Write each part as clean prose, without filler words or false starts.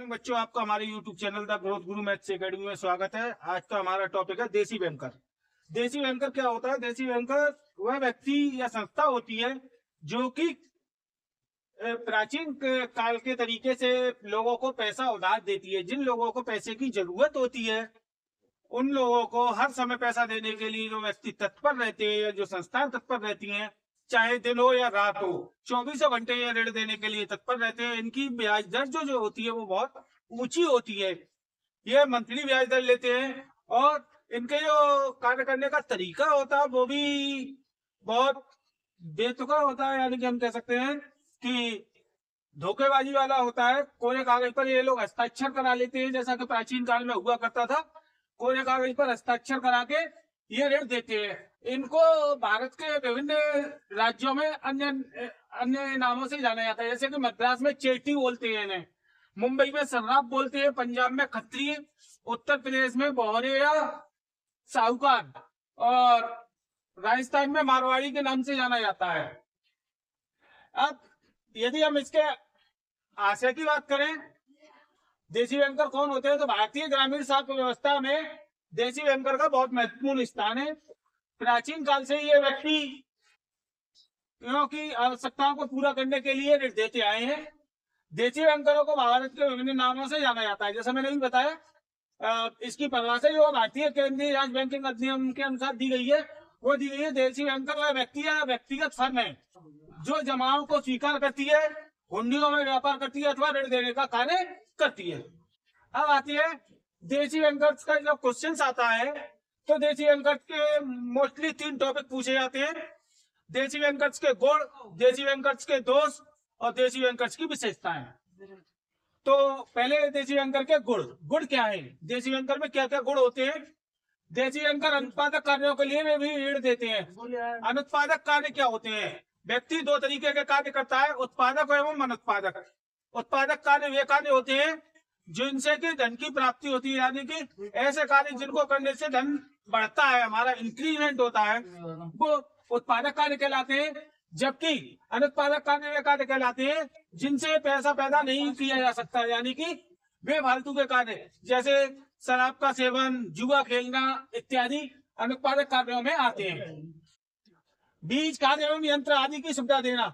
Morning बच्चों, आपका हमारे YouTube channel the growth Guru maths academy में स्वागत है। आज का हमारा टॉपिक है देसी बैंकर। देसी बैंकर क्या होता है? देसी बैंकर वह व्यक्ति या संस्था होती है जो कि प्राचीन काल के तरीके से लोगों को पैसा उधार देती है। जिन लोगों को पैसे की जरूरत होती है उन लोगों को हर समय पैसा देने के लिए जो व्यक्ति तत्पर रहते हैं, जो संस्थाएं तत्पर रहती हैं, चाहे दिन हो या रात हो, 24 घंटे ये ऋण देने के लिए तत्पर रहते हैं। इनकी ब्याज दर जो होती है वो बहुत ऊंची होती है। ये मंथली ब्याज दर लेते हैं और इनके जो कार्य करने का तरीका होता है वो भी बहुत बेतुका होता है। यानी कि हम कह सकते हैं कि धोखेबाजी वाला होता है। कोरे कागज पर ये लोग हस्ताक्षर करा लेते हैं, जैसा कि प्राचीन काल में हुआ करता था। कोरे कागज पर हस्ताक्षर करा के ये ऋण देते हैं। इनको भारत के विभिन्न राज्यों में अन्य अन्य नामों से जाना जाता है, जैसे कि मद्रास में चेटी बोलते हैं इन्हें, मुंबई में सर्राफ बोलते हैं, पंजाब में खत्री, उत्तर प्रदेश में बोहरे या साहूकार और राजस्थान में मारवाड़ी के नाम से जाना जाता है। अब यदि हम इसके आशय की बात करें, देसी बैंकर कौन होते हैं, तो भारतीय ग्रामीण साख व्यवस्था में देसी बैंकर का बहुत महत्वपूर्ण स्थान है। प्राचीन काल से ये व्यक्ति की आवश्यकताओं को पूरा करने के लिए ऋण देते आए हैं। देसी बैंकरों को भारत के विभिन्न नामों से जाना जाता है, जैसा मैंने भी बताया। इसकी परिभाषा जो भारतीय केंद्रीय राज्य बैंकिंग अधिनियम के अनुसार दी गई है वो दी गई है। देसी बैंकर वह व्यक्ति या व्यक्तिगत फर्म है जो जमाओं को स्वीकार करती है, हुंडियों में व्यापार करती है अथवा ऋण देने का कार्य करती है। अब आती है देसी बैंकर्स का जब क्वेश्चन आता है तो देसी बैंकर्स के मोस्टली 3 टॉपिक पूछे जाते हैं: देसी बैंकर्स के गुण, देसी बैंकर्स के दोष और देसी बैंकर्स की विशेषताएं। तो पहले देसी बैंकर के गुण। गुण क्या है? देसी बैंकर में क्या क्या गुण होते हैं? देसी बैंकर अनुत्पादक कार्यों के लिए वे भी ऋण देते हैं। अनुत्पादक कार्य क्या होते हैं? व्यक्ति 2 तरीके के कार्य करता है, उत्पादक एवं अनुत्पादक। उत्पादक कार्य वे कार्य होते हैं जिनसे कि धन की प्राप्ति होती है, यानी कि ऐसे कार्य जिनको करने से धन बढ़ता है, हमारा इंक्रीमेंट होता है, वो उत्पादक कार्य कहलाते हैं। जबकि अनुत्पादक कार्य वे कार्य कहलाते हैं जिनसे पैसा पैदा नहीं किया जा सकता, यानी कि वे फालतू के कार्य, जैसे शराब का सेवन, जुआ खेलना इत्यादि अनुत्पादक कार्यों में आते हैं। बीज, खाद एवं यंत्र आदि की सुविधा देना।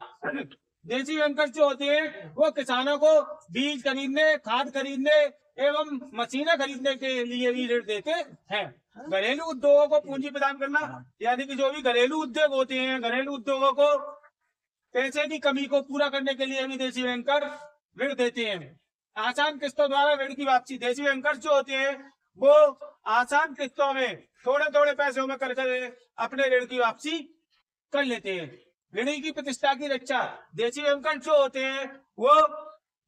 देसी बैंकर जो होते हैं वो किसानों को बीज खरीदने, खाद खरीदने एवं मशीनें खरीदने के लिए भी ऋण देते हैं। घरेलू उद्योगों को पूंजी प्रदान करना, यानी कि जो भी घरेलू उद्योग होते हैं, घरेलू उद्योगों को पैसे की कमी को पूरा करने के लिए भी देसी बैंकर ऋण देते हैं। आसान किस्तों द्वारा ऋण की वापसी। देसी बैंकर जो होते हैं वो आसान किस्तों में थोड़े थोड़े पैसों में कर अपने ऋण की वापसी कर लेते हैं। ऋणी की प्रतिष्ठा की रक्षा। देसी बैंकर जो होते हैं वो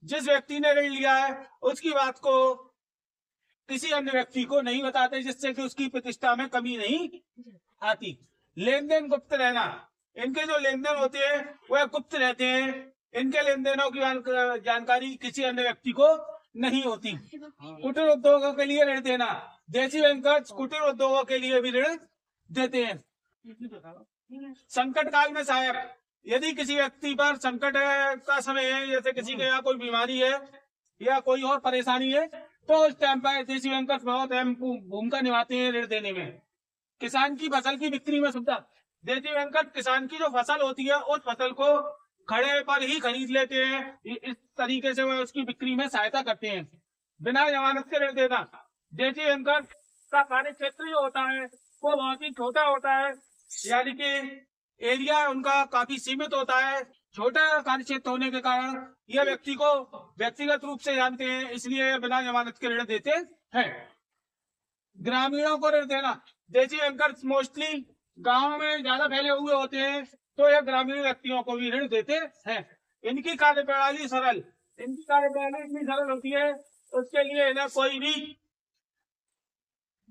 जिस व्यक्ति ने ऋण लिया है उसकी बात को किसी अन्य व्यक्ति को नहीं बताते, जिससे कि उसकी प्रतिष्ठा में कमी नहीं आती। लेन देन गुप्त रहना। इनके जो लेन देन होते हैं वह गुप्त रहते हैं। इनके लेन देनों की जानकारी किसी अन्य व्यक्ति को नहीं होती। कुटीर उद्योगों के लिए ऋण देना। देसी बैंकर कुटीर उद्योगों के लिए भी ऋण देते हैं। संकट काल में सहायक। यदि किसी व्यक्ति पर संकट का समय है, जैसे किसी के यहाँ कोई बीमारी है या कोई और परेशानी है, तो उस टाइम पर देसी बैंकर बहुत अहम भूमिका निभाते हैं ऋण देने में। किसान की फसल की बिक्री में सुविधा। देसी बैंकर किसान की जो फसल होती है उस फसल को खड़े पर ही खरीद लेते हैं। इस तरीके से वह उसकी बिक्री में सहायता करते हैं। बिना जमानत के ऋण देना। देसी बैंकर का कार्य क्षेत्र जो होता है वो बहुत ही छोटा होता है, यानी कि एरिया उनका काफी सीमित होता है। छोटा कार्य क्षेत्र होने के कारण यह व्यक्ति को व्यक्तिगत रूप से जानते हैं, इसलिए बिना जमानत के ऋण देते हैं। ग्रामीणों को ऋण देना। देसी बैंकर मोस्टली गांव में ज्यादा फैले हुए होते हैं, तो यह ग्रामीण व्यक्तियों को भी ऋण देते हैं। इनकी कार्यप्रणाली सरल। इनकी कार्यप्रणाली इतनी सरल होती है उसके लिए इन्हें कोई भी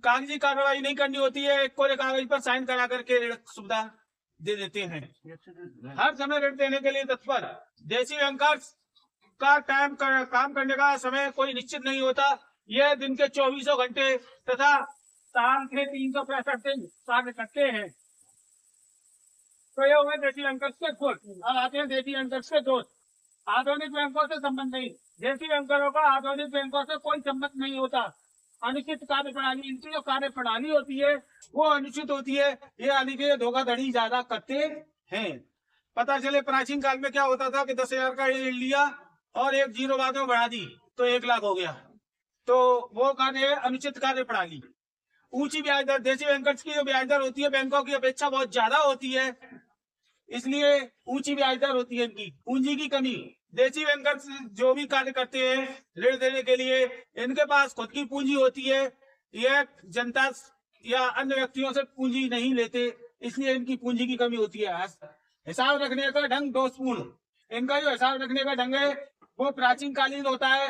कागजी कार्रवाई नहीं करनी होती है। कोरे कागज पर साइन करा करके ऋण सुविधा दे देते हैं। हर समय ऋण देने के लिए तत्पर। देसी बैंकर्स का काम करने का समय कोई निश्चित नहीं होता। यह दिन के 24 घंटे तथा साल के 365 दिन कार्य करते हैं। तो ये देसी बैंकर्स के गुण। अब आते हैं देसी बैंकर्स के दोष। आधुनिक बैंकों से संबंध नहीं। देसी बैंकरों का आधुनिक बैंकों से कोई संबंध नहीं होता। अनुचित कार्य प्रणाली, इनकी जो कार्य प्रणाली होती है वो अनुचित होती है। ये यानी कि धोखाधड़ी ज्यादा करते हैं। पता चले प्राचीन काल में क्या होता था कि 10,000 का ऋण लिया और एक जीरो बाद में बढ़ा दी तो 1 लाख हो गया, तो वो कार्य है अनुचित कार्य प्रणाली। ऊंची ब्याज दर, देसी बैंकर्स की जो ब्याज दर होती है बैंकों की अपेक्षा बहुत ज्यादा होती है, इसलिए ऊंची ब्याज दर होती है इनकी। पूंजी की कमी, देसी बैंकर्स जो भी कार्य करते हैं ऋण देने के लिए, इनके पास खुद की पूंजी होती है, यह जनता या अन्य व्यक्तियों से पूंजी नहीं लेते, इसलिए इनकी पूंजी की कमी होती है। हिसाब रखने का ढंग दोषपूर्ण, इनका जो हिसाब रखने का ढंग है वो प्राचीन कालीन होता है,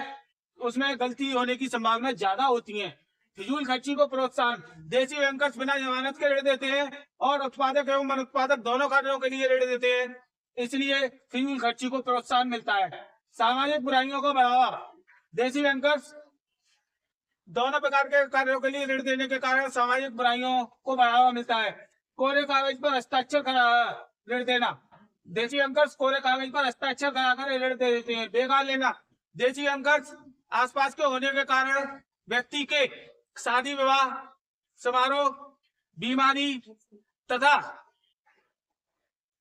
उसमें गलती होने की संभावना ज्यादा होती है। फिजूल खर्ची को प्रोत्साहन, देसी बैंकर्स बिना जमानत के ऋण देते हैं और उत्पादक एवं अनुत्पादक दोनों कार्यों के लिए ऋण देते हैं, इसलिए फिजूल खर्ची को प्रोत्साहन मिलता है। सामाजिक बुराइयों को बढ़ावा, देसी बैंकर्स दोनों प्रकार के कार्यों के लिए ऋण देने के कारण सामाजिक बुराइयों को बढ़ावा मिलता है। कोरे कागज पर हस्ताक्षर करा ऋण देना, देसी बैंकर्स कोरे कागज पर हस्ताक्षर कराकर ऋण दे देते हैं। बेकार लेना, देसी बैंकर्स आसपास के होने के कारण व्यक्ति के शादी विवाह समारोह, बीमारी तथा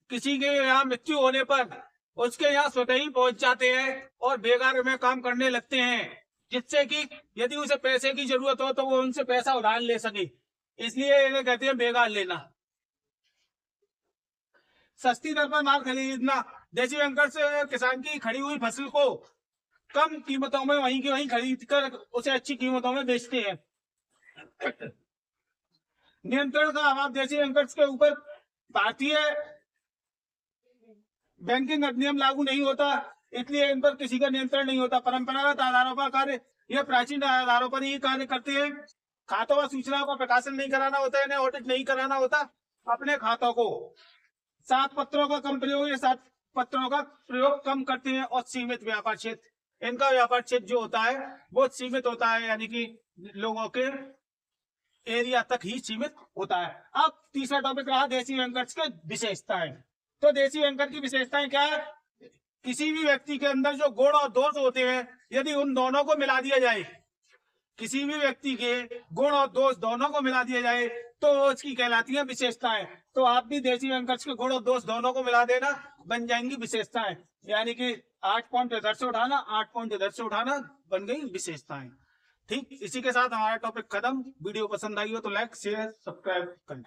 किसी के यहाँ मृत्यु होने पर उसके यहाँ स्वतः ही पहुंच जाते हैं और बेकार में काम करने लगते हैं, जिससे कि यदि उसे पैसे की जरूरत हो तो वो उनसे पैसा उधार ले सके, इसलिए इन्हें कहते हैं बेकार लेना। सस्ती दर पर माल खरीदना, देसी बैंकर्स किसान की खड़ी हुई फसल को कम कीमतों में वहीं की वहीं खरीद कर उसे अच्छी कीमतों में बेचते हैं। नियंत्रण का अभाव, देसी बैंकर्स के ऊपर भारतीय बैंकिंग अधिनियम लागू नहीं होता, इसलिए इन पर किसी का नियंत्रण नहीं होता। परंपरागत आधारों पर कार्य, यह प्राचीन आधारों पर ही कार्य करते हैं। खातों व सूचनाओं का प्रकाशन नहीं कराना होता है, इन्हें ऑडिट नहीं कराना होता अपने खातों को। 7 पत्रों का कम प्रयोग, ये 7 पत्रों का प्रयोग कम करते हैं। और सीमित व्यापार क्षेत्र, इनका व्यापार क्षेत्र जो होता है वो सीमित होता है, यानी कि लोगों के एरिया तक ही सीमित होता है। अब तीसरा टॉपिक रहा देसी बैंकर्स के विशेषताएं। तो देसी बैंकर की विशेषताएं क्या है? किसी भी व्यक्ति के अंदर जो गुण और दोष होते हैं, यदि उन दोनों को मिला दिया जाए, किसी भी व्यक्ति के गुण और दोष दोनों को मिला दिया जाए तो उसकी कहलाती है विशेषताएं। तो आप भी देसी बैंकर्स के गुण और दोष दोनों को मिला देना, बन जाएंगी विशेषताएं। यानी कि 8 पॉइंट इधर से उठाना, 8 पॉइंट इधर से उठाना, बन गई विशेषताएं। ठीक, इसी के साथ हमारा टॉपिक खत्म। वीडियो पसंद आई हो तो लाइक शेयर सब्सक्राइब करें।